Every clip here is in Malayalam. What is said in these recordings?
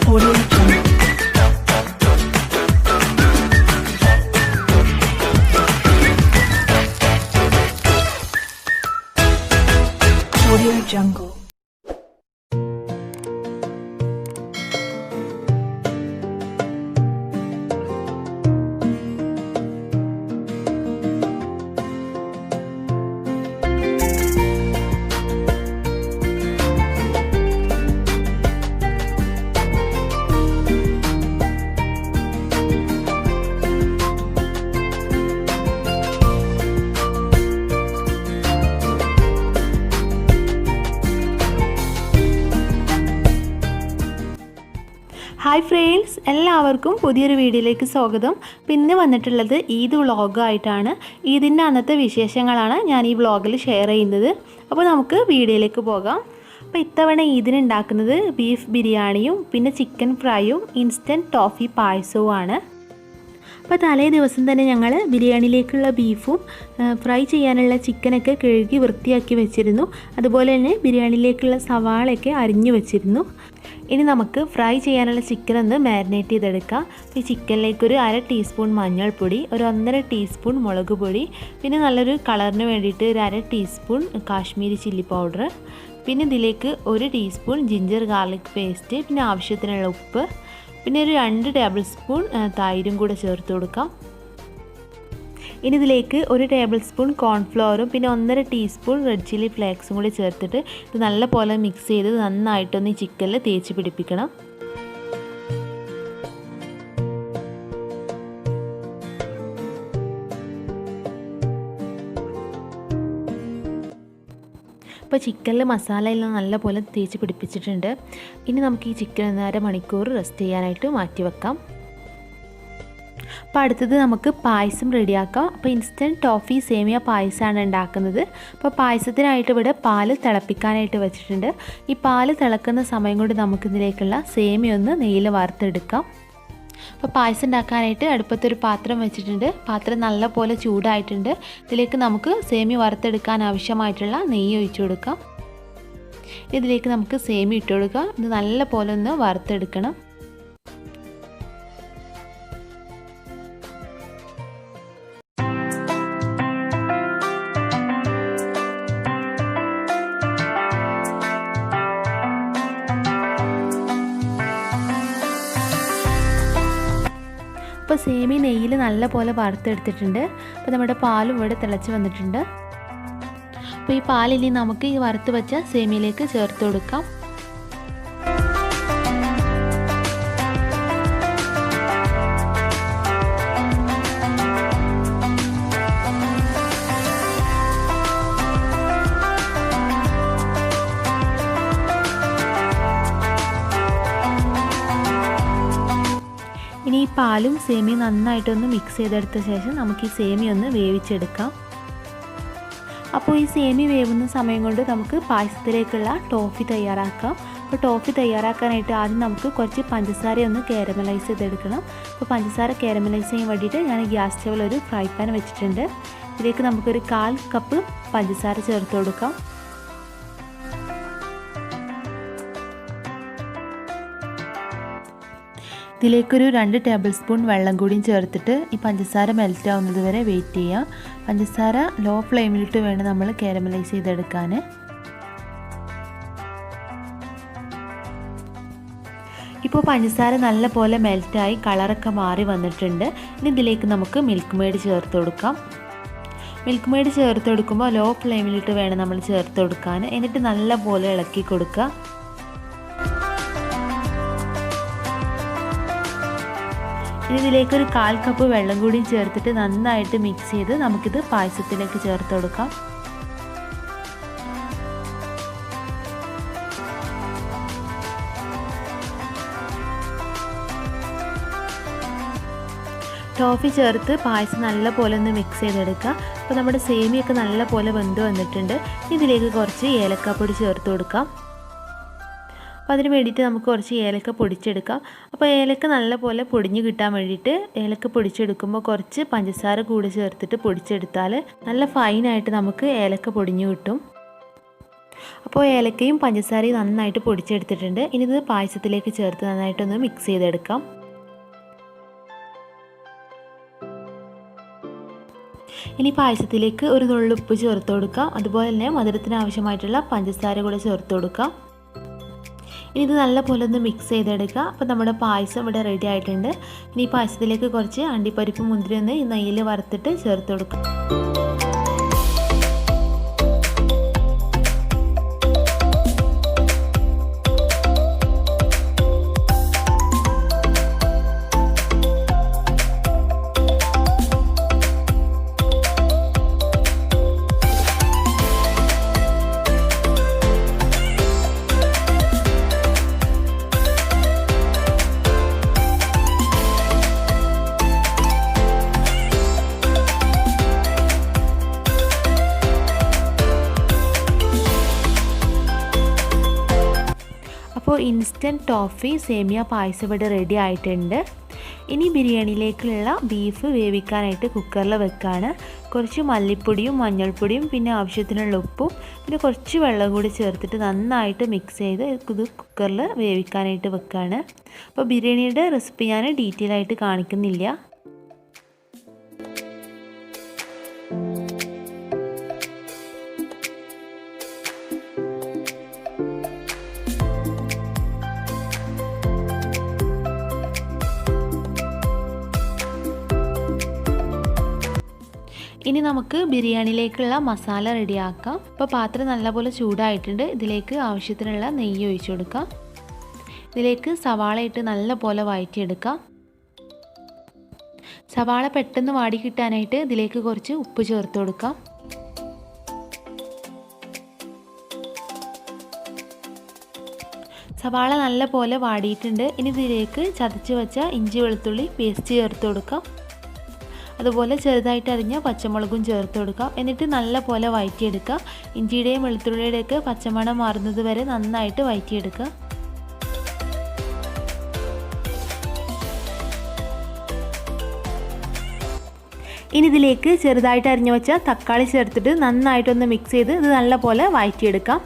Audio Jungle. Audio Jungle. Hi friends, എല്ലാവർക്കും പുതിയൊരു വീഡിയോയിലേക്ക് സ്വാഗതം. പിന്നെ വന്നിട്ടുള്ളത് ഈദ് വ്ളോഗായിട്ടാണ്. ഈദിൻ്റെ അന്നത്തെ വിശേഷങ്ങളാണ് ഞാൻ ഈ വ്ളോഗിൽ ഷെയർ ചെയ്യുന്നത്. അപ്പോൾ നമുക്ക് വീഡിയോയിലേക്ക് പോകാം. അപ്പോൾ ഇത്തവണ ഈദിന് ഉണ്ടാക്കുന്നത് ബീഫ് ബിരിയാണിയും പിന്നെ ചിക്കൻ ഫ്രൈയും ഇൻസ്റ്റൻറ്റ് ടോഫി പായസവുമാണ്. അപ്പോൾ തലേ ദിവസം തന്നെ ഞങ്ങൾ ബിരിയാണിയിലേക്കുള്ള ബീഫും ഫ്രൈ ചെയ്യാനുള്ള ചിക്കനൊക്കെ കഴുകി വൃത്തിയാക്കി വെച്ചിരുന്നു. അതുപോലെ തന്നെ ബിരിയാണിയിലേക്കുള്ള സവാളയൊക്കെ അരിഞ്ഞു വെച്ചിരുന്നു. ഇനി നമുക്ക് ഫ്രൈ ചെയ്യാനുള്ള ചിക്കൻ ഒന്ന് മാരിനേറ്റ് ചെയ്തെടുക്കാം. ഈ ചിക്കനിലേക്കൊരു 1/2 ടീസ്പൂൺ മഞ്ഞൾപ്പൊടി, ഒരു 1.5 ടീസ്പൂൺ മുളക് പൊടി, പിന്നെ നല്ലൊരു കളറിന് വേണ്ടിയിട്ട് ഒരു 1/2 ടീസ്പൂൺ കാശ്മീരി ചില്ലി പൗഡർ, പിന്നെ ഇതിലേക്ക് 1 ടീസ്പൂൺ ജിഞ്ചർ ഗാർലിക് പേസ്റ്റ്, പിന്നെ ആവശ്യത്തിനുള്ള ഉപ്പ്, പിന്നെ ഒരു 2 ടേബിൾ സ്പൂൺ തൈരും കൂടെ ചേർത്ത് കൊടുക്കാം. ഇനി ഇതിലേക്ക് 1 ടേബിൾ സ്പൂൺ കോൺഫ്ലവറും പിന്നെ 1.5 ടീസ്പൂൺ റെഡ് ചില്ലി ഫ്ലേക്സും കൂടി ചേർത്തിട്ട് ഇത് നല്ലപോലെ മിക്സ് ചെയ്ത് നന്നായിട്ടൊന്ന് ഈ ചിക്കനിൽ തേച്ച് പിടിപ്പിക്കണം. ഇപ്പോൾ ചിക്കനിൽ മസാലയെല്ലാം നല്ലപോലെ തേച്ച് പിടിപ്പിച്ചിട്ടുണ്ട്. ഇനി നമുക്ക് ഈ ചിക്കൻ 1.5 മണിക്കൂർ റെസ്റ്റ് ചെയ്യാനായിട്ട് മാറ്റി വെക്കാം. അപ്പോൾ അടുത്തത് നമുക്ക് പായസം റെഡിയാക്കാം. അപ്പോൾ ഇൻസ്റ്റൻറ്റ് ടോഫി സേമിയ പായസമാണ് ഉണ്ടാക്കുന്നത്. അപ്പോൾ പായസത്തിനായിട്ട് ഇവിടെ പാല് തിളപ്പിക്കാനായിട്ട് വെച്ചിട്ടുണ്ട്. ഈ പാല് തിളക്കുന്ന സമയം കൊണ്ട് നമുക്കിതിലേക്കുള്ള സേമിയ ഒന്ന് നെയ്യിൽ വറുത്തെടുക്കാം. അപ്പോൾ പായസം ഉണ്ടാക്കാനായിട്ട് അടുപ്പത്തൊരു പാത്രം വെച്ചിട്ടുണ്ട്. പാത്രം നല്ലപോലെ ചൂടായിട്ടുണ്ട്. ഇതിലേക്ക് നമുക്ക് സേമിയ വറുത്തെടുക്കാൻ ആവശ്യമായിട്ടുള്ള നെയ്യ് ഒഴിച്ചു കൊടുക്കാം. ഇതിലേക്ക് നമുക്ക് സേമിയ ഇട്ട് കൊടുക്കാം. ഇത് നല്ലപോലെ ഒന്ന് വറുത്തെടുക്കണം. അപ്പോൾ സേമിയ നെയ്യിൽ നല്ലപോലെ വറുത്തെടുത്തിട്ടുണ്ട്. അപ്പോൾ നമ്മുടെ പാലും ഇവിടെ തിളച്ച് വന്നിട്ടുണ്ട്. അപ്പോൾ ഈ പാലിനി നമുക്ക് ഈ വറുത്ത് വെച്ച സേമിയയിലേക്ക് ചേർത്ത് കൊടുക്കാം. ഇനി ഈ പാലും സേമിയയും നന്നായിട്ടൊന്ന് മിക്സ് ചെയ്തെടുത്ത ശേഷം നമുക്ക് ഈ സേമിയ ഒന്ന് വേവിച്ചെടുക്കാം. അപ്പോൾ ഈ സേമിയ വേവുന്ന സമയം കൊണ്ട് നമുക്ക് പായസത്തിലേക്കുള്ള ടോഫി തയ്യാറാക്കാം. അപ്പോൾ ടോഫി തയ്യാറാക്കാനായിട്ട് ആദ്യം നമുക്ക് കുറച്ച് പഞ്ചസാര ഒന്ന് കാരമലൈസ് ചെയ്തെടുക്കണം. അപ്പോൾ പഞ്ചസാര കാരമലൈസ് ചെയ്യാൻ വേണ്ടിയിട്ട് ഞാൻ ഗ്യാസ് സ്റ്റവിൽ ഒരു ഫ്രൈ പാൻ വെച്ചിട്ടുണ്ട്. ഇതിലേക്ക് നമുക്കൊരു 1/4 കപ്പ് പഞ്ചസാര ചേർത്ത് കൊടുക്കാം. ഇതിലേക്കൊരു 2 ടേബിൾ സ്പൂൺ വെള്ളം കൂടിയും ചേർത്തിട്ട് ഈ പഞ്ചസാര മെൽറ്റ് ആവുന്നത് വരെ വെയിറ്റ് ചെയ്യാം. പഞ്ചസാര ലോ ഫ്ലെയിമിലിട്ട് വേണം നമ്മൾ കാരമലൈസ് ചെയ്തെടുക്കാൻ. ഇപ്പോൾ പഞ്ചസാര നല്ലപോലെ മെൽറ്റായി കളറൊക്കെ മാറി വന്നിട്ടുണ്ട്. ഇനി ഇതിലേക്ക് നമുക്ക് മിൽക്ക് മെയ്ഡ് ചേർത്ത് കൊടുക്കാം. മിൽക്ക് മെയ്ഡ് ചേർത്ത് കൊടുക്കുമ്പോൾ ലോ ഫ്ലെയിമിലിട്ട് വേണം നമ്മൾ ചേർത്ത് കൊടുക്കാൻ. എന്നിട്ട് നല്ലപോലെ ഇളക്കി കൊടുക്കുക. ഇനി ഇതിലേക്കൊരു 1/4 കപ്പ് വെള്ളം കൂടി ചേർത്തിട്ട് നന്നായിട്ട് മിക്സ് ചെയ്ത് നമുക്കിത് പായസത്തിലേക്ക് ചേർത്ത് കൊടുക്കാം. ടോഫി ചേർത്ത് പായസം നല്ലപോലെ ഒന്ന് മിക്സ് ചെയ്തെടുക്കുക. അപ്പോൾ നമ്മുടെ സേമിയൊക്കെ നല്ലപോലെ വെന്ത് വന്നിട്ടുണ്ട്. ഇതിലേക്ക് കുറച്ച് ഏലക്കാപ്പൊടി ചേർത്ത് കൊടുക്കാം. അപ്പോൾ അതിന് വേണ്ടിയിട്ട് നമുക്ക് കുറച്ച് ഏലക്ക പൊടിച്ചെടുക്കാം. അപ്പോൾ ഏലക്ക നല്ലപോലെ പൊടിഞ്ഞ് കിട്ടാൻ വേണ്ടിയിട്ട് ഏലക്ക പൊടിച്ചെടുക്കുമ്പോൾ കുറച്ച് പഞ്ചസാര കൂടി ചേർത്തിട്ട് പൊടിച്ചെടുത്താൽ നല്ല ഫൈനായിട്ട് നമുക്ക് ഏലക്ക പൊടിഞ്ഞ് കിട്ടും. അപ്പോൾ ഏലക്കയും പഞ്ചസാരയും നന്നായിട്ട് പൊടിച്ചെടുത്തിട്ടുണ്ട്. ഇനി ഇത് പായസത്തിലേക്ക് ചേർത്ത് നന്നായിട്ടൊന്ന് മിക്സ് ചെയ്തെടുക്കാം. ഇനി പായസത്തിലേക്ക് ഒരു നുള്ളു ഉപ്പ് ചേർത്ത് കൊടുക്കാം. അതുപോലെ തന്നെ മധുരത്തിന് ആവശ്യമായിട്ടുള്ള പഞ്ചസാര കൂടെ ചേർത്ത് കൊടുക്കാം. ഇനി ഇത് നല്ലപോലെ ഒന്ന് മിക്സ് ചെയ്തെടുക്കുക. അപ്പോൾ നമ്മുടെ പായസം ഇവിടെ റെഡി ആയിട്ടുണ്ട്. ഇനി ഈ പായസത്തിലേക്ക് കുറച്ച് അണ്ടിപ്പരിപ്പ് മുന്തിരി ഒന്ന് നെയ്യിൽ വറുത്തിട്ട് ചേർത്ത് കൊടുക്കാം. അപ്പോൾ ഇൻസ്റ്റൻറ്റ് ടോഫി സേമിയ പായസം ഇവിടെ റെഡി ആയിട്ടുണ്ട്. ഇനി ബിരിയാണിയിലേക്കുള്ള ബീഫ് വേവിക്കാനായിട്ട് കുക്കറിൽ വെക്കാണ്. കുറച്ച് മല്ലിപ്പൊടിയും മഞ്ഞൾപ്പൊടിയും പിന്നെ ആവശ്യത്തിനുള്ള ഉപ്പും പിന്നെ കുറച്ച് വെള്ളം കൂടി ചേർത്തിട്ട് നന്നായിട്ട് മിക്സ് ചെയ്ത് ഇത് കുക്കറിൽ വേവിക്കാനായിട്ട് വെക്കാണ്. അപ്പോൾ ബിരിയാണിയുടെ റെസിപ്പി ഞാൻ ഡീറ്റെയിൽ ആയിട്ട് കാണിക്കുന്നില്ല. ഇനി നമുക്ക് ബിരിയാണിയിലേക്കുള്ള മസാല റെഡിയാക്കാം. അപ്പോൾ പാത്രം നല്ലപോലെ ചൂടായിട്ടുണ്ട്. ഇതിലേക്ക് ആവശ്യത്തിനുള്ള നെയ്യ് ഒഴിച്ചു കൊടുക്കാം. ഇതിലേക്ക് സവാള ഇട്ട് നല്ലപോലെ വഴറ്റിയെടുക്കാം. സവാള പെട്ടെന്ന് വാടി കിട്ടാനായിട്ട് ഇതിലേക്ക് കുറച്ച് ഉപ്പ് ചേർത്ത് കൊടുക്കാം. സവാള നല്ലപോലെ വാടിയിട്ടുണ്ട്. ഇനി ഇതിലേക്ക് ചതച്ച് വെച്ച ഇഞ്ചി വെളുത്തുള്ളി പേസ്റ്റ് ചേർത്ത് കൊടുക്കാം. അതുപോലെ ചെറുതായിട്ട് അരിഞ്ഞ പച്ചമുളകും ചേർത്ത് കൊടുക്കാം. എന്നിട്ട് നല്ലപോലെ വഴറ്റിയെടുക്കുക. ഇഞ്ചിയുടെയും വെളുത്തുള്ളിയുടെയൊക്കെ പച്ചമണം മാറുന്നത് വരെ നന്നായിട്ട് വഴറ്റിയെടുക്കുക. ഇനി ഇതിലേക്ക് ചെറുതായിട്ട് അരിഞ്ഞു വെച്ച തക്കാളി ചേർത്തിട്ട് നന്നായിട്ടൊന്ന് മിക്സ് ചെയ്ത് ഇത് നല്ലപോലെ വഴറ്റിയെടുക്കാം.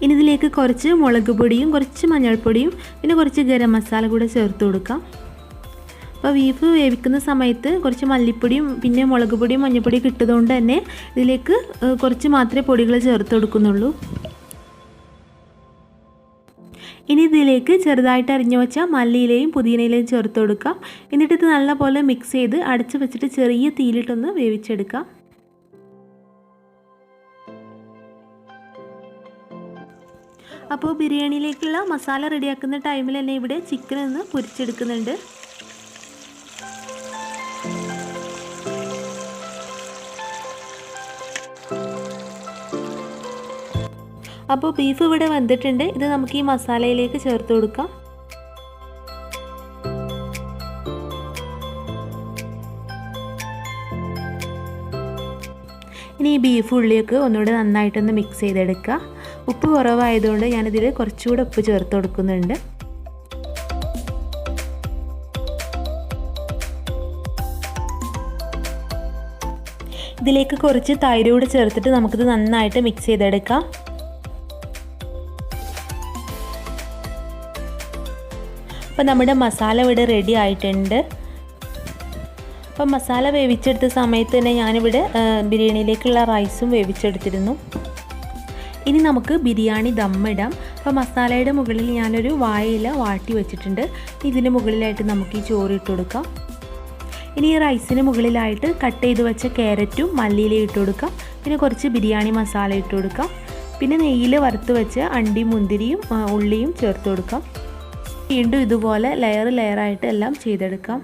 ഇനി ഇതിലേക്ക് കുറച്ച് മുളക് പൊടിയും കുറച്ച് മഞ്ഞൾപ്പൊടിയും പിന്നെ കുറച്ച് ഗരം മസാല കൂടെ ചേർത്ത് കൊടുക്കാം. അപ്പോൾ ബീഫ് വേവിക്കുന്ന സമയത്ത് കുറച്ച് മല്ലിപ്പൊടിയും പിന്നെ മുളക് പൊടിയും മഞ്ഞൾപ്പൊടിയും കിട്ടുന്നതുകൊണ്ട് തന്നെ ഇതിലേക്ക് കുറച്ച് മാത്രമേ പൊടികൾ ചേർത്ത് കൊടുക്കുന്നുള്ളൂ. ഇനി ഇതിലേക്ക് ചെറുതായിട്ട് അരിഞ്ഞു വെച്ച മല്ലിയിലയും പുതിനയിലയും ചേർത്ത് കൊടുക്കാം. എന്നിട്ട് ഇത് നല്ലപോലെ മിക്സ് ചെയ്ത് അടച്ച് വെച്ചിട്ട് ചെറിയ തീയിലിട്ടൊന്ന് വേവിച്ചെടുക്കാം. അപ്പോൾ ബിരിയാണിയിലേക്കുള്ള മസാല റെഡിയാക്കുന്ന ടൈമിൽ തന്നെ ഇവിടെ ചിക്കൻ ഒന്ന് പൊരിച്ചെടുക്കുന്നുണ്ട്. അപ്പോൾ ബീഫ് ഇവിടെ വെന്തിട്ടുണ്ട്. ഇത് നമുക്ക് ഈ മസാലയിലേക്ക് ചേർത്ത് കൊടുക്കാം. ഇനി ഈ ബീഫ് ഉള്ളിയൊക്കെ ഒന്നുകൂടെ നന്നായിട്ടൊന്ന് മിക്സ് ചെയ്തെടുക്കുക. ഉപ്പ് കുറവായതുകൊണ്ട് ഞാനിതിൽ കുറച്ചുകൂടെ ഉപ്പ് ചേർത്ത് കൊടുക്കുന്നുണ്ട്. ഇതിലേക്ക് കുറച്ച് തൈര് കൂടെ ചേർത്തിട്ട് നമുക്കിത് നന്നായിട്ട് മിക്സ് ചെയ്തെടുക്കാം. അപ്പോൾ നമ്മുടെ മസാല ഇവിടെ റെഡി ആയിട്ടുണ്ട്. അപ്പോൾ മസാല വേവിച്ചെടുത്ത സമയത്ത് തന്നെ ഞാനിവിടെ ബിരിയാണിയിലേക്കുള്ള റൈസും വേവിച്ചെടുത്തിരുന്നു. ഇനി നമുക്ക് ബിരിയാണി ദമ്മിടാം. അപ്പോൾ മസാലയുടെ മുകളിൽ ഞാനൊരു വാഴയില വാട്ടി വെച്ചിട്ടുണ്ട്. ഇതിന് മുകളിലായിട്ട് നമുക്ക് ഈ ചോറ് ഇട്ട് കൊടുക്കാം. ഇനി ഈ റൈസിന് മുകളിലായിട്ട് കട്ട് ചെയ്ത് വെച്ച ക്യാരറ്റും മല്ലിയിലയും ഇട്ട് കൊടുക്കാം. പിന്നെ കുറച്ച് ബിരിയാണി മസാല ഇട്ട് കൊടുക്കാം. പിന്നെ നെയ്യിൽ വറുത്ത് വെച്ച അണ്ടിയും മുന്തിരിയും ഉള്ളിയും ചേർത്ത് കൊടുക്കാം. വീണ്ടും ഇതുപോലെ ലെയറായിട്ട് എല്ലാം ചെയ്തെടുക്കാം.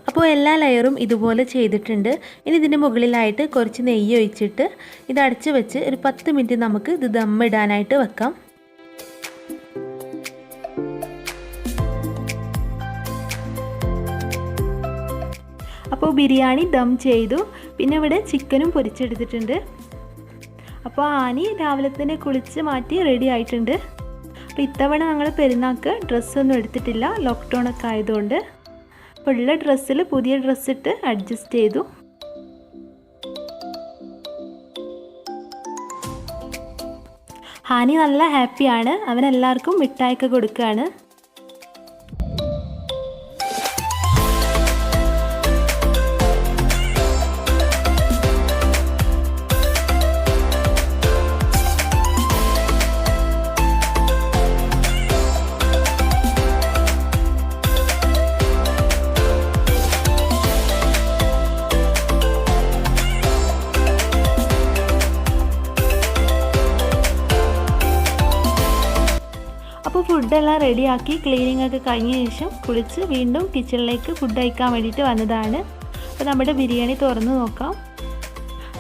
അപ്പോൾ എല്ലാ ലെയറും ഇതുപോലെ ചെയ്തിട്ടുണ്ട്. ഇനി ഇതിൻ്റെ മുകളിലായിട്ട് കുറച്ച് നെയ്യ് ഒഴിച്ചിട്ട് ഇത് അടച്ച് വെച്ച് ഒരു 10 മിനിറ്റ് നമുക്ക് ഇത് ദമ്മിടാനായിട്ട് വെക്കാം. അപ്പോൾ ബിരിയാണി ദം ചെയ്തു. പിന്നെ ഇവിടെ ചിക്കനും പൊരിച്ചെടുത്തിട്ടുണ്ട്. അപ്പോൾ ആനി രാവിലെ തന്നെ കുളിച്ച് മാറ്റി റെഡി ആയിട്ടുണ്ട്. അപ്പോൾ ഇത്തവണ ഞങ്ങൾ പെരുന്നാൾക്ക് ഡ്രസ്സൊന്നും എടുത്തിട്ടില്ല, ലോക്ക്ഡൗൺ ഒക്കെ ആയതുകൊണ്ട്. അപ്പോൾ ഉള്ള ഡ്രസ്സിൽ പുതിയ ഡ്രസ്സ് ഇട്ട് അഡ്ജസ്റ്റ് ചെയ്തു. ഹാനി നല്ല ഹാപ്പിയാണ്, അവനെല്ലാവർക്കും മിഠായിയൊക്കെ കൊടുക്കുകയാണ്. അപ്പോൾ ഫുഡെല്ലാം റെഡിയാക്കി ക്ലീനിങ് ഒക്കെ കഴിഞ്ഞ ശേഷം കുളിച്ച് വീണ്ടും കിച്ചണിലേക്ക് ഫുഡ് കഴിക്കാൻ വേണ്ടിയിട്ട് വന്നതാണ്. അപ്പോൾ നമ്മുടെ ബിരിയാണി തുറന്ന് നോക്കാം.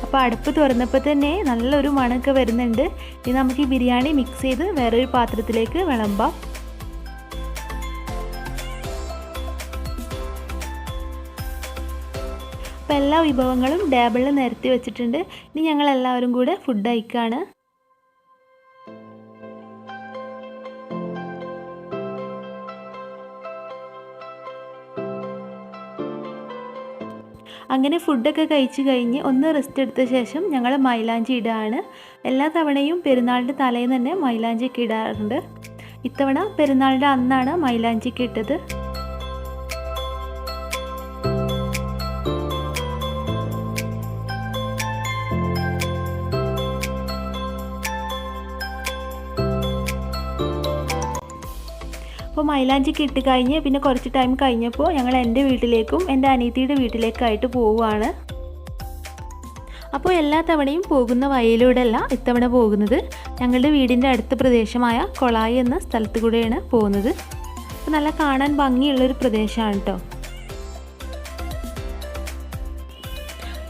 അപ്പോൾ അടുപ്പ് തുറന്നപ്പോൾ തന്നെ നല്ലൊരു മണമൊക്കെ വരുന്നുണ്ട്. ഇനി നമുക്ക് ഈ ബിരിയാണി മിക്സ് ചെയ്ത് വേറൊരു പാത്രത്തിലേക്ക് വിളമ്പാം. അപ്പോൾ എല്ലാ വിഭവങ്ങളും ടേബിളിൽ നിരത്തി വെച്ചിട്ടുണ്ട്. ഇനി ഞങ്ങൾ എല്ലാവരും കൂടെ ഫുഡ് കഴിക്കുകയാണ്. അങ്ങനെ ഫുഡൊക്കെ കഴിച്ച് കഴിഞ്ഞ് ഒന്ന് റെസ്റ്റ് എടുത്ത ശേഷം ഞങ്ങൾ മൈലാഞ്ചി ഇടുകയാണ്. എല്ലാ തവണയും പെരുന്നാളിൻ്റെ തലേന്ന് തന്നെ മൈലാഞ്ചിയൊക്കെ ഇടാറുണ്ട്. ഇത്തവണ പെരുന്നാളിൻ്റെ അന്നാണ് മൈലാഞ്ചിയൊക്കെ ഇട്ടത്. അപ്പോൾ മൈലാഞ്ചിക്ക് ഇട്ട് കഴിഞ്ഞ് പിന്നെ കുറച്ച് ടൈം കഴിഞ്ഞപ്പോൾ ഞങ്ങൾ എൻ്റെ വീട്ടിലേക്കും എൻ്റെ അനിയത്തിയുടെ വീട്ടിലേക്കായിട്ട് പോവുകയാണ്. അപ്പോൾ എല്ലാ തവണയും പോകുന്ന വഴിയിലൂടെ അല്ല ഇത്തവണ പോകുന്നത്. ഞങ്ങളുടെ വീടിൻ്റെ അടുത്ത പ്രദേശമായ കൊളായി എന്ന സ്ഥലത്ത് കൂടെയാണ് പോകുന്നത്. അപ്പോൾ നല്ല കാണാൻ ഭംഗിയുള്ളൊരു പ്രദേശമാണ് കേട്ടോ.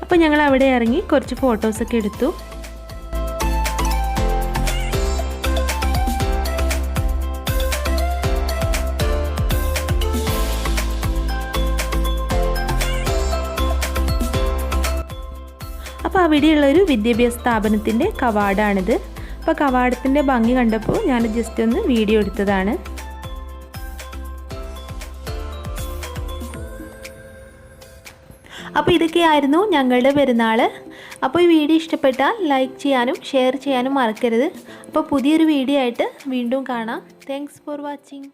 അപ്പോൾ ഞങ്ങൾ അവിടെ ഇറങ്ങി കുറച്ച് ഫോട്ടോസൊക്കെ എടുത്തു. അപ്പോൾ അവിടെയുള്ളൊരു വിദ്യാഭ്യാസ സ്ഥാപനത്തിൻ്റെ കവാടമാണിത്. അപ്പോൾ കവാടത്തിൻ്റെ ഭംഗി കണ്ടപ്പോൾ ഞാൻ ജസ്റ്റ് ഒന്ന് വീഡിയോ എടുത്തതാണ്. അപ്പോൾ ഇതൊക്കെയായിരുന്നു ഞങ്ങളുടെ പെരുന്നാൾ. അപ്പോൾ ഈ വീഡിയോ ഇഷ്ടപ്പെട്ടാൽ ലൈക്ക് ചെയ്യാനും ഷെയർ ചെയ്യാനും മറക്കരുത്. അപ്പോൾ പുതിയൊരു വീഡിയോ ആയിട്ട് വീണ്ടും കാണാം. Thanks for watching.